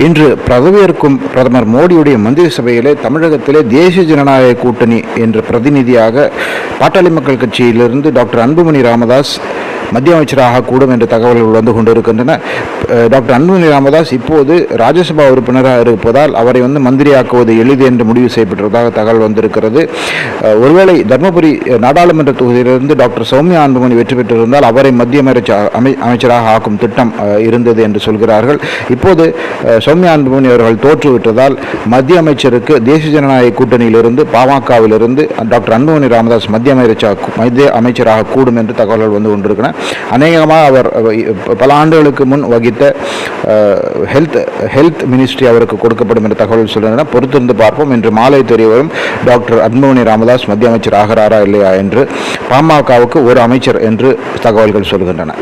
இன்று பதவியேற்கும் பிரதமர் மோடியுடைய மந்திரி சபையிலே தமிழகத்திலே தேசிய ஜனநாயக கூட்டணி என்ற பிரதிநிதியாக பாட்டாளி மக்கள் கட்சியிலிருந்து டாக்டர் அன்புமணி ராமதாஸ் மத்திய அமைச்சராக கூடும் என்ற தகவல்கள் வந்து கொண்டிருக்கின்றன. டாக்டர் அன்புமணி ராமதாஸ் இப்போது ராஜ்யசபா உறுப்பினராக இருப்பதால் அவரை மந்திரியாக்குவது எளிது என்று முடிவு செய்யப்பட்டதாக தகவல் வந்திருக்கிறது. ஒருவேளை தர்மபுரி நாடாளுமன்ற தொகுதியிலிருந்து டாக்டர் சௌமியா அன்புமணி வெற்றி பெற்றிருந்தால் அவரை மத்திய அமைச்சராக ஆக்கும் திட்டம் இருந்தது என்று சொல்கிறார்கள். இப்போது சௌமியா அன்புமணி அவர்கள் தோற்றுவிட்டதால் மத்திய அமைச்சருக்கு தேசிய ஜனநாயக கூட்டணியிலிருந்து பாமகவிலிருந்து டாக்டர் அன்புமணி ராமதாஸ் மத்திய அமைச்சராக கூடும் என்று தகவல்கள் வந்து கொண்டிருக்கின்றன. அநேகமாக அவர் பல ஆண்டுகளுக்கு முன் வகித்த ஹெல்த் மினிஸ்ட்ரி அவருக்கு கொடுக்கப்படும் என்ற தகவல் சொல்கின்றன. பொறுத்திருந்து பார்ப்போம். இன்று மாலை தெரியவரும் டாக்டர் அன்புமணி ராமதாஸ் மத்திய அமைச்சர் ஆகிறாரா இல்லையா என்று. பாமகவுக்கு ஒரு அமைச்சர் என்று தகவல்கள் சொல்கின்றன.